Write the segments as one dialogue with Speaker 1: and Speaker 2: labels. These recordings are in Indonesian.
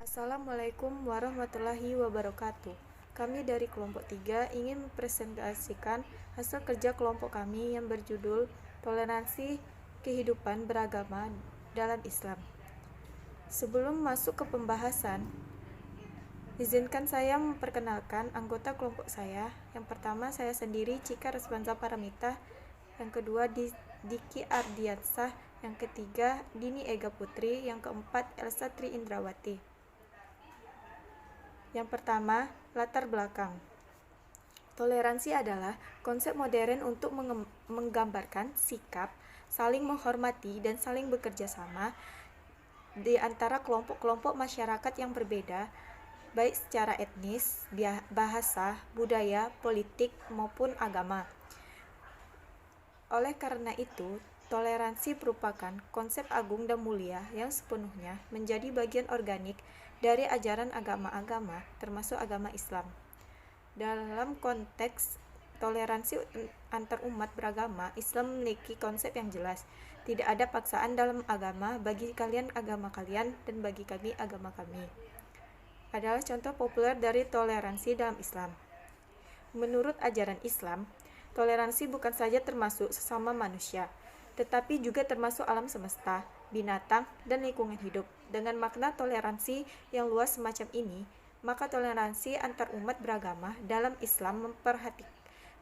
Speaker 1: Assalamualaikum warahmatullahi wabarakatuh. Kami dari kelompok 3 ingin mempresentasikan hasil kerja kelompok kami yang berjudul Toleransi Kehidupan Beragama dalam Islam. Sebelum masuk ke pembahasan, izinkan saya memperkenalkan anggota kelompok saya. Yang pertama, saya sendiri, Cika Resvanza Paramita. Yang kedua, Diki Ardiansah. Yang ketiga, Dini Ega Putri. Yang keempat, Elsa Tri Indrawati. Yang pertama, latar belakang. Toleransi adalah konsep modern untuk menggambarkan sikap saling menghormati dan saling bekerja sama di antara kelompok-kelompok masyarakat yang berbeda, baik secara etnis, bahasa, budaya, politik, maupun agama. Oleh karena itu, toleransi merupakan konsep agung dan mulia yang sepenuhnya menjadi bagian organik dari ajaran agama-agama, termasuk agama Islam. Dalam konteks toleransi antar umat beragama, Islam memiliki konsep yang jelas. Tidak ada paksaan dalam agama, bagi kalian agama kalian dan bagi kami agama kami. Adalah contoh populer dari toleransi dalam Islam. Menurut ajaran Islam, toleransi bukan saja termasuk sesama manusia, tetapi juga termasuk alam semesta, binatang, dan lingkungan hidup. Dengan makna toleransi yang luas semacam ini, maka toleransi antar umat beragama dalam Islam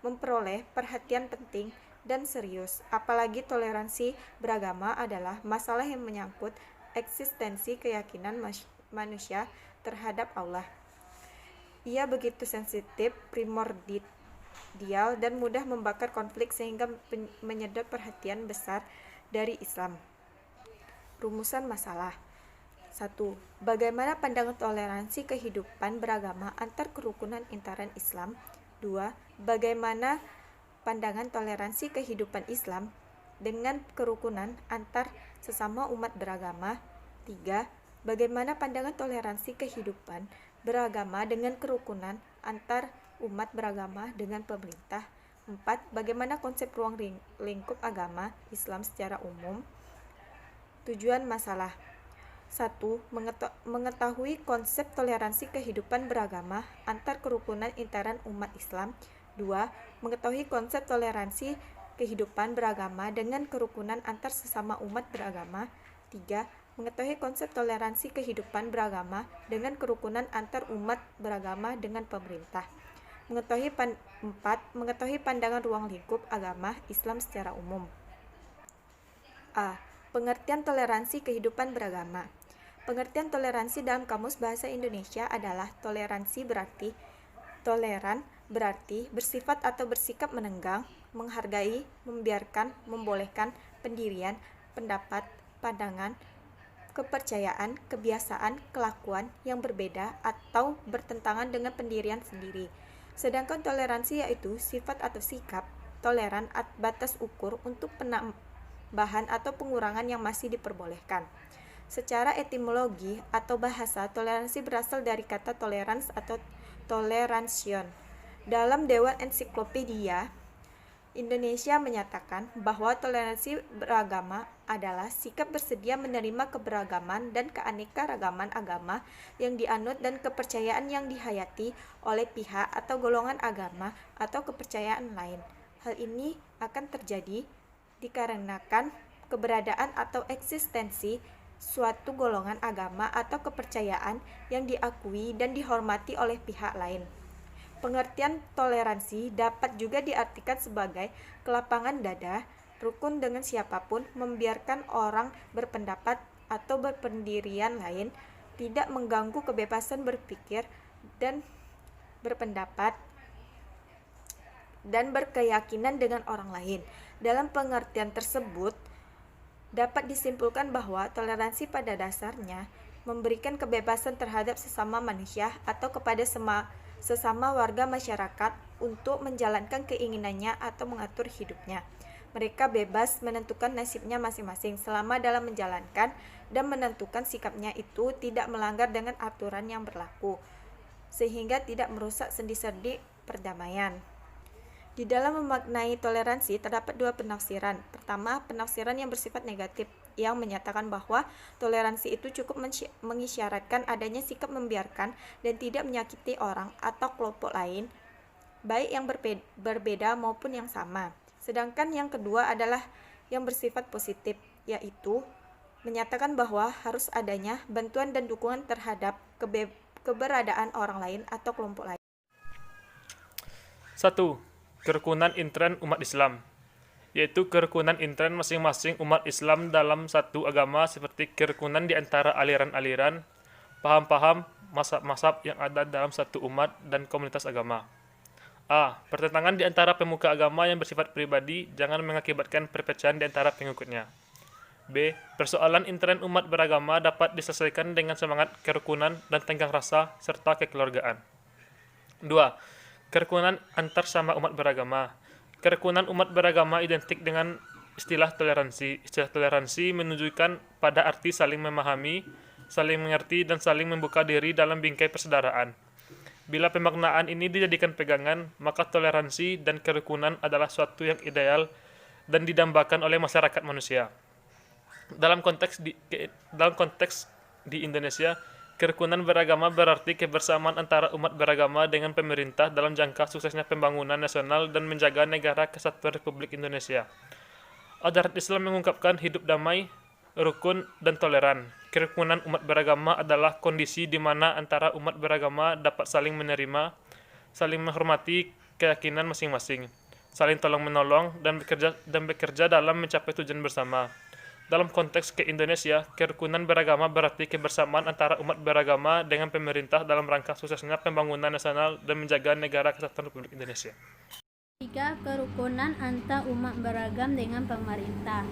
Speaker 1: memperoleh perhatian penting dan serius. Apalagi toleransi beragama adalah masalah yang menyangkut eksistensi keyakinan manusia terhadap Allah. Ia begitu sensitif, primordial, dan mudah membakar konflik sehingga menyedot perhatian besar dari Islam. Rumusan masalah. 1. Bagaimana pandangan toleransi kehidupan beragama antar kerukunan intoleran Islam? 2. Bagaimana pandangan toleransi kehidupan Islam dengan kerukunan antar sesama umat beragama? 3. Bagaimana pandangan toleransi kehidupan beragama dengan kerukunan antar umat beragama dengan pemerintah? 4. Bagaimana konsep ruang lingkup agama Islam secara umum? Tujuan masalah. 1. Mengetahui konsep toleransi kehidupan beragama antar kerukunan intoleran umat Islam. 2. Mengetahui konsep toleransi kehidupan beragama dengan kerukunan antar sesama umat beragama. 3. Mengetahui konsep toleransi kehidupan beragama dengan kerukunan antar umat beragama dengan pemerintah. 4. Mengetahui pandangan ruang lingkup agama Islam secara umum. A. Pengertian toleransi kehidupan beragama. Pengertian toleransi dalam Kamus Bahasa Indonesia adalah toleran berarti bersifat atau bersikap menenggang, menghargai, membiarkan, membolehkan pendirian, pendapat, pandangan, kepercayaan, kebiasaan, kelakuan yang berbeda atau bertentangan dengan pendirian sendiri. Sedangkan toleransi yaitu sifat atau sikap toleran batas ukur untuk penambahan atau pengurangan yang masih diperbolehkan. Secara etimologi atau bahasa, toleransi berasal dari kata tolerans atau toleration. Dalam Dewan Ensiklopedia Indonesia menyatakan bahwa toleransi beragama adalah sikap bersedia menerima keberagaman dan keanekaragaman agama yang dianut dan kepercayaan yang dihayati oleh pihak atau golongan agama atau kepercayaan lain. Hal ini akan terjadi dikarenakan keberadaan atau eksistensi suatu golongan agama atau kepercayaan yang diakui dan dihormati oleh pihak lain. Pengertian toleransi dapat juga diartikan sebagai kelapangan dada, rukun dengan siapapun, membiarkan orang berpendapat atau berpendirian lain, tidak mengganggu kebebasan berpikir dan berpendapat dan berkeyakinan dengan orang lain. Dalam pengertian tersebut, dapat disimpulkan bahwa toleransi pada dasarnya memberikan kebebasan terhadap sesama manusia atau kepada sesama warga masyarakat untuk menjalankan keinginannya atau mengatur hidupnya. Mereka bebas menentukan nasibnya masing-masing selama dalam menjalankan dan menentukan sikapnya itu tidak melanggar dengan aturan yang berlaku, sehingga tidak merusak sendi-sendi perdamaian. Di dalam memaknai toleransi terdapat dua penafsiran. Pertama, penafsiran yang bersifat negatif. yang menyatakan bahwa toleransi itu cukup mengisyaratkan adanya sikap membiarkan dan tidak menyakiti orang atau kelompok lain, baik yang berbeda maupun yang sama. Sedangkan yang kedua adalah yang bersifat positif, yaitu menyatakan bahwa harus adanya bantuan dan dukungan terhadap keberadaan orang lain atau kelompok lain.
Speaker 2: 1. Kerukunan intern umat Islam, yaitu kerukunan intern masing-masing umat Islam dalam satu agama seperti kerukunan di antara aliran-aliran, paham-paham, mazhab-mazhab yang ada dalam satu umat dan komunitas agama. A. Pertentangan di antara pemuka agama yang bersifat pribadi jangan mengakibatkan perpecahan di antara pengikutnya. B. Persoalan intern umat beragama dapat diselesaikan dengan semangat kerukunan dan tenggang rasa serta kekeluargaan. 2. Kerukunan antar sama umat beragama. Kerukunan umat beragama identik dengan istilah toleransi. Istilah toleransi menunjukkan pada arti saling memahami, saling mengerti, dan saling membuka diri dalam bingkai persaudaraan. Bila pemaknaan ini dijadikan pegangan, maka toleransi dan kerukunan adalah suatu yang ideal dan didambakan oleh masyarakat manusia. Dalam konteks di Indonesia, kerukunan beragama berarti kebersamaan antara umat beragama dengan pemerintah dalam jangka suksesnya pembangunan nasional dan menjaga negara kesatuan Republik Indonesia. Ajaran Islam mengungkapkan hidup damai, rukun, dan toleran. Kerukunan umat beragama adalah kondisi di mana antara umat beragama dapat saling menerima, saling menghormati keyakinan masing-masing, saling tolong-menolong, dan bekerja dalam mencapai tujuan bersama. Dalam konteks ke Indonesia, kerukunan beragama berarti kebersamaan antara umat beragama dengan pemerintah dalam rangka suksesnya pembangunan nasional dan menjaga negara kesatuan Republik Indonesia.
Speaker 3: 3. Kerukunan antar umat beragam dengan pemerintah,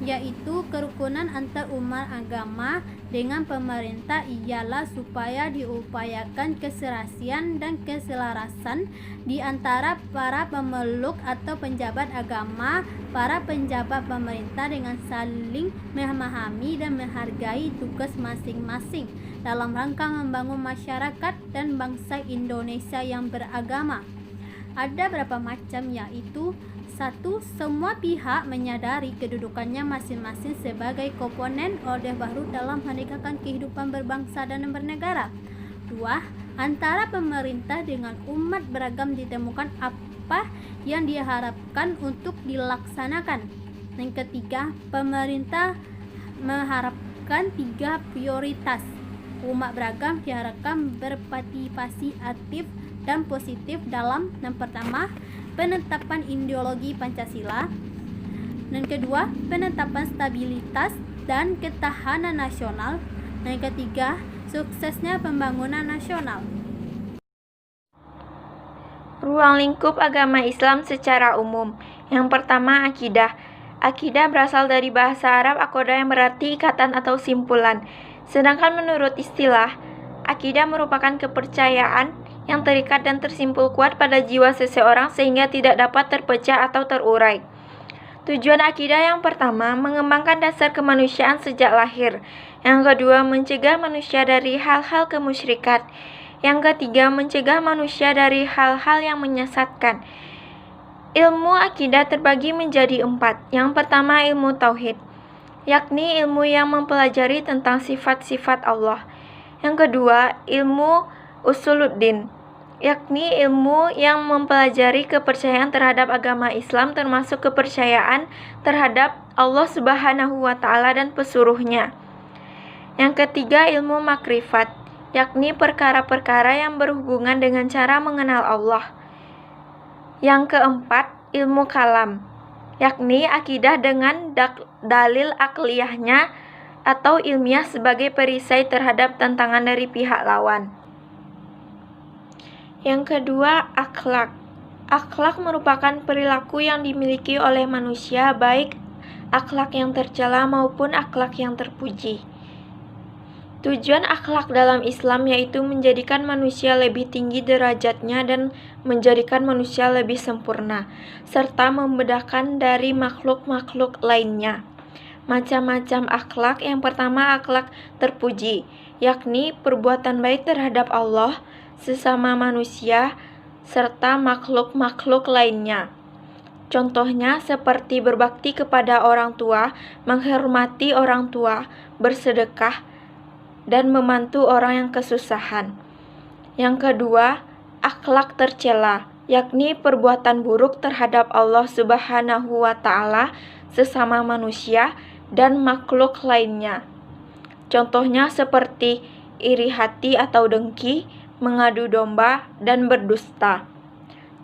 Speaker 3: yaitu kerukunan antar umat agama dengan pemerintah ialah supaya diupayakan keserasian dan keselarasan di antara para pemeluk atau penjabat agama, para penjabat pemerintah dengan saling memahami dan menghargai tugas masing-masing dalam rangka membangun masyarakat dan bangsa Indonesia yang beragama. Ada berapa macam, yaitu 1. Semua pihak menyadari kedudukannya masing-masing sebagai komponen Orde Baru dalam menegakkan kehidupan berbangsa dan bernegara. 2. Antara pemerintah dengan umat beragam ditemukan apa yang diharapkan untuk dilaksanakan. Yang ketiga, pemerintah mengharapkan 3 prioritas. Umat beragam diharapkan berpartisipasi aktif dan positif dalam yang pertama, penetapan ideologi Pancasila, dan kedua, penetapan stabilitas dan ketahanan nasional, dan ketiga, suksesnya pembangunan nasional.
Speaker 4: Ruang lingkup agama Islam secara umum. Yang pertama, akidah. Akidah berasal dari bahasa Arab akoda yang berarti ikatan atau simpulan. Sedangkan menurut istilah, akidah merupakan kepercayaan yang terikat dan tersimpul kuat pada jiwa seseorang sehingga tidak dapat terpecah atau terurai. Tujuan akidah yang pertama, mengembangkan dasar kemanusiaan sejak lahir. Yang kedua, mencegah manusia dari hal-hal kemusyrikan. Yang ketiga, mencegah manusia dari hal-hal yang menyesatkan. Ilmu akidah terbagi menjadi 4. Yang pertama, ilmu tauhid, yakni ilmu yang mempelajari tentang sifat-sifat Allah. Yang kedua, ilmu usuluddin, yakni ilmu yang mempelajari kepercayaan terhadap agama Islam termasuk kepercayaan terhadap Allah Subhanahu wa Ta'ala dan pesuruhnya. Yang ketiga, ilmu makrifat, yakni perkara-perkara yang berhubungan dengan cara mengenal Allah. Yang keempat, ilmu kalam, yakni akidah dengan dalil akliyahnya atau ilmiah sebagai perisai terhadap tantangan dari pihak lawan. Yang kedua, akhlak. Akhlak merupakan perilaku yang dimiliki oleh manusia, baik akhlak yang tercela maupun akhlak yang terpuji. Tujuan akhlak dalam Islam yaitu menjadikan manusia lebih tinggi derajatnya dan menjadikan manusia lebih sempurna, serta membedakan dari makhluk-makhluk lainnya. Macam-macam akhlak. Yang pertama, akhlak terpuji, yakni perbuatan baik terhadap Allah, sesama manusia, serta makhluk-makhluk lainnya. Contohnya seperti berbakti kepada orang tua, menghormati orang tua, bersedekah, dan membantu orang yang kesusahan. Yang kedua, akhlak tercela, yakni perbuatan buruk terhadap Allah Subhanahu wa Ta'ala, sesama manusia, dan makhluk lainnya. Contohnya seperti iri hati atau dengki, mengadu domba, dan berdusta.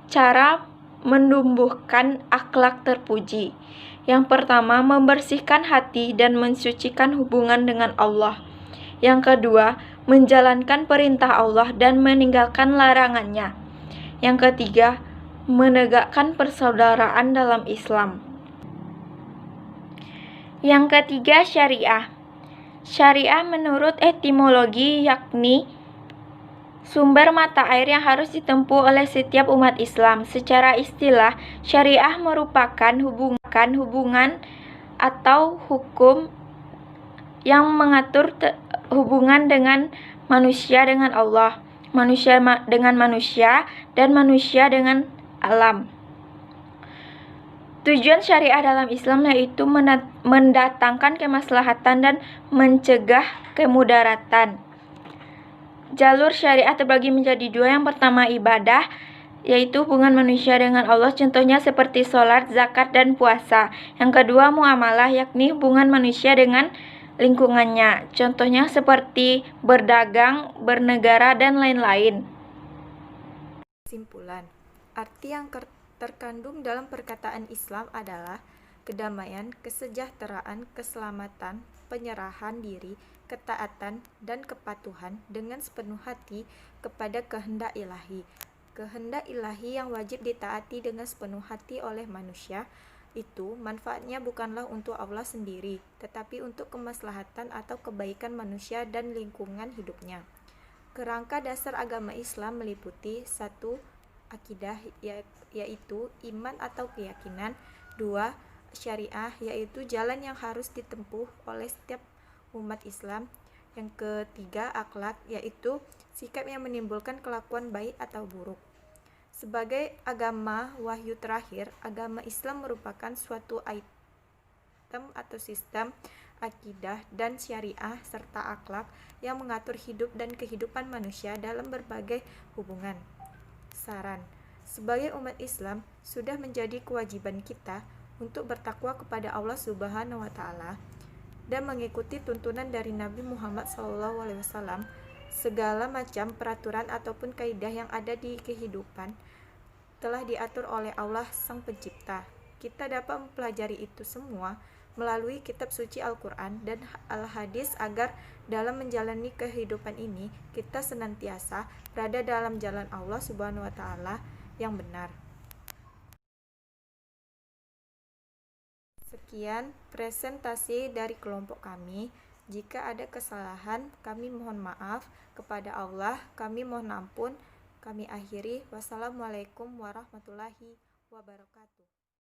Speaker 4: Cara menumbuhkan akhlak terpuji. Yang pertama, membersihkan hati dan mensucikan hubungan dengan Allah. Yang kedua, menjalankan perintah Allah dan meninggalkan larangannya. Yang ketiga, menegakkan persaudaraan dalam Islam. Yang ketiga, syariah. Syariah menurut etimologi yakni sumber mata air yang harus ditempuh oleh setiap umat Islam. Secara istilah, syariah merupakan hubungan atau hukum yang mengatur hubungan dengan manusia dengan Allah, manusia dengan manusia, dan manusia dengan alam. Tujuan syariah dalam Islam yaitu mendatangkan kemaslahatan dan mencegah kemudaratan. Jalur syariah terbagi menjadi dua. Yang pertama ibadah, yaitu hubungan manusia dengan Allah, contohnya seperti sholat, zakat, dan puasa. Yang kedua muamalah, yakni hubungan manusia dengan lingkungannya, contohnya seperti berdagang, bernegara, dan lain-lain.
Speaker 1: Kesimpulan, arti yang terkandung dalam perkataan Islam adalah kedamaian, kesejahteraan, keselamatan, penyerahan diri, ketaatan, dan kepatuhan dengan sepenuh hati kepada kehendak ilahi. Kehendak ilahi yang wajib ditaati dengan sepenuh hati oleh manusia, itu manfaatnya bukanlah untuk Allah sendiri, tetapi untuk kemaslahatan atau kebaikan manusia dan lingkungan hidupnya. Kerangka dasar agama Islam meliputi 1. Akidah, yaitu iman atau keyakinan. 2. Syariah, yaitu jalan yang harus ditempuh oleh setiap umat Islam. Yang ketiga, akhlak, yaitu sikap yang menimbulkan kelakuan baik atau buruk. Sebagai agama wahyu terakhir, agama Islam merupakan suatu item atau sistem akidah dan syariah serta akhlak yang mengatur hidup dan kehidupan manusia dalam berbagai hubungan. Saran, sebagai umat Islam, sudah menjadi kewajiban kita untuk bertakwa kepada Allah Subhanahu wa Ta'ala dan mengikuti tuntunan dari Nabi Muhammad SAW. Segala macam peraturan ataupun kaidah yang ada di kehidupan telah diatur oleh Allah Sang Pencipta. Kita dapat mempelajari itu semua melalui kitab suci Al-Quran dan Al-Hadis agar dalam menjalani kehidupan ini kita senantiasa berada dalam jalan Allah Subhanahu wa Ta'ala yang benar. Sekian presentasi dari kelompok kami. Jika ada kesalahan, kami mohon maaf. Kepada Allah, kami mohon ampun. Kami akhiri. Wassalamualaikum warahmatullahi wabarakatuh.